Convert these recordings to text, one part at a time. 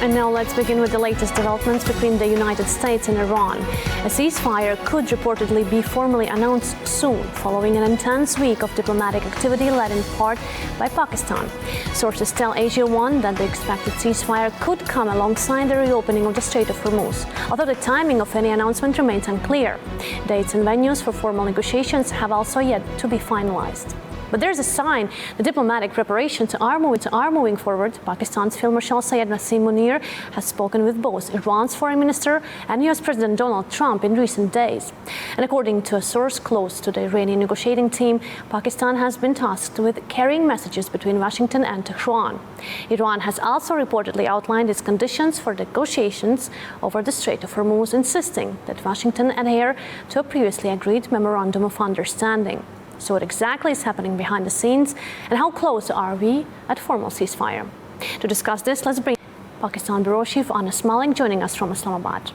And now let's begin with the latest developments between the United States and Iran. A ceasefire could reportedly be formally announced soon, following an intense week of diplomatic activity led in part by Pakistan. Sources tell Asiaone that the expected ceasefire could come alongside the reopening of the Strait of Hormuz, although the timing of any announcement remains unclear. Dates and venues for formal negotiations have also yet to be finalized. But there's a sign the diplomatic preparations are moving forward. Pakistan's Field Marshal Sayed Naseem Munir has spoken with both Iran's foreign minister and US President Donald Trump in recent days. And according to a source close to the Iranian negotiating team, Pakistan has been tasked with carrying messages between Washington and Tehran. Iran has also reportedly outlined its conditions for negotiations over the Strait of Hormuz, insisting that Washington adhere to a previously agreed memorandum of understanding. So what exactly is happening behind the scenes, and how close are we at formal ceasefire? To discuss this, let's bring Pakistan Bureau Chief Anas Malik joining us from Islamabad.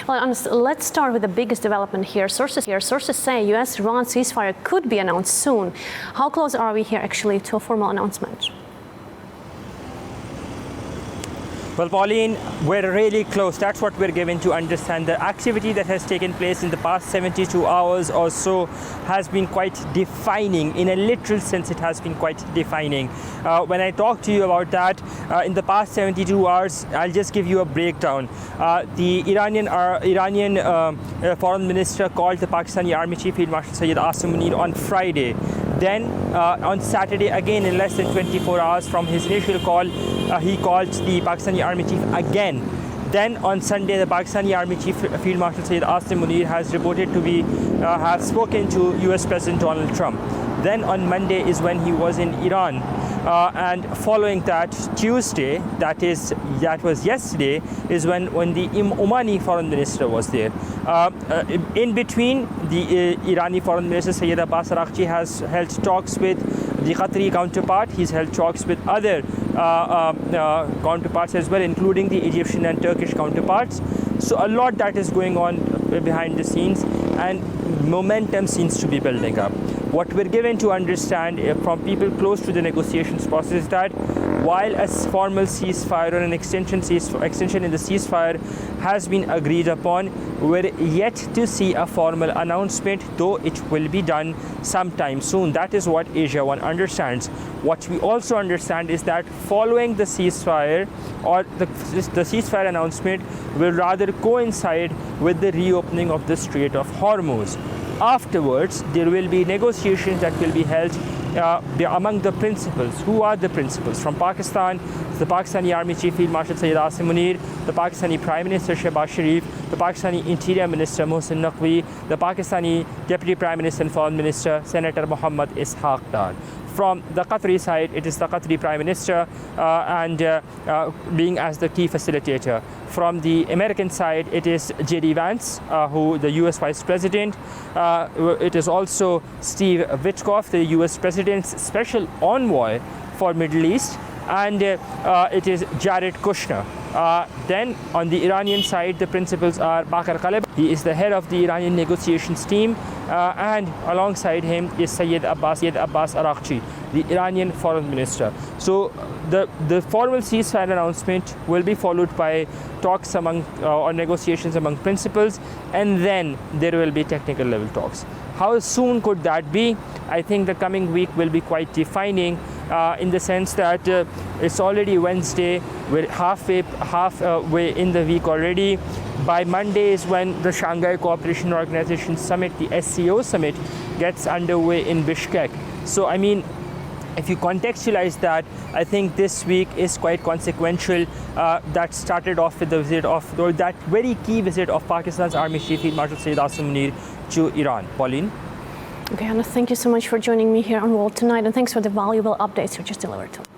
Well, Anas, let's start with the biggest development here. Sources say US-Iran ceasefire could be announced soon. How close are we here actually to a formal announcement? Well, Pauline, we're really close. That's what we're given to understand. The activity that has taken place in the past 72 hours or so has been quite defining. In a literal sense, it has been quite defining. When I talk to you about that, in the past 72 hours, I'll just give you a breakdown. The Iranian foreign minister called the Pakistani Army Chief Field Marshal Sayed Asim Munir on Friday. Then on Saturday, again in less than 24 hours from his initial call, he called the Pakistani Army Chief again. Then on Sunday, the Pakistani Army Chief Field Marshal Sayed Asim Munir has reported to have spoken to US President Donald Trump. Then on Monday is when he was in Iran. And following that, Tuesday, that was yesterday, is when the Omani foreign minister was there. In between, the Irani foreign minister Sayyid Abbas Araghchi has held talks with the Qatari counterpart. He's held talks with other counterparts as well, including the Egyptian and Turkish counterparts. So a lot that is going on behind the scenes, and momentum seems to be building up. What we're given to understand from people close to the negotiations process is that while a formal ceasefire or an extension in the ceasefire has been agreed upon, we're yet to see a formal announcement, though it will be done sometime soon. That is what Asiaone understands. What we also understand is that following the ceasefire, or the ceasefire announcement will rather coincide with the reopening of the Strait of Hormuz. Afterwards, there will be negotiations that will be held among the principals. Who are the principals? From Pakistan, the Pakistani Army Chief Field Marshal Sayed Asim Munir, the Pakistani Prime Minister Shehbaz Sharif, the Pakistani Interior Minister Mohsin Naqvi, the Pakistani Deputy Prime Minister and Foreign Minister Senator Mohammad Ishaq Dar. From the Qatari side, it is the Qatari Prime Minister being as the key facilitator. From the American side, it is J.D. Vance, who the U.S. Vice President. It is also Steve Witkoff, the U.S. President's special envoy for Middle East. And it is Jared Kushner. Then on the Iranian side, the principals are Bakr Kaleb. He is the head of the Iranian negotiations team, and alongside him is Sayed Abbas Araghchi, the Iranian foreign minister. So the formal ceasefire announcement will be followed by talks or negotiations among principals, and then there will be technical level talks. How soon could that be? I think the coming week will be quite defining, in the sense that it's already Wednesday. We're halfway in the week already. By Monday is when the Shanghai Cooperation Organization Summit, the SCO Summit, gets underway in Bishkek. So, I mean, if you contextualize that, I think this week is quite consequential. That started off with the visit or that very key visit of Pakistan's Army Chief Field Marshal Sayed Asim Munir to Iran. Pauline? Okay, Anna, thank you so much for joining me here on World Tonight, and thanks for the valuable updates you just delivered to us.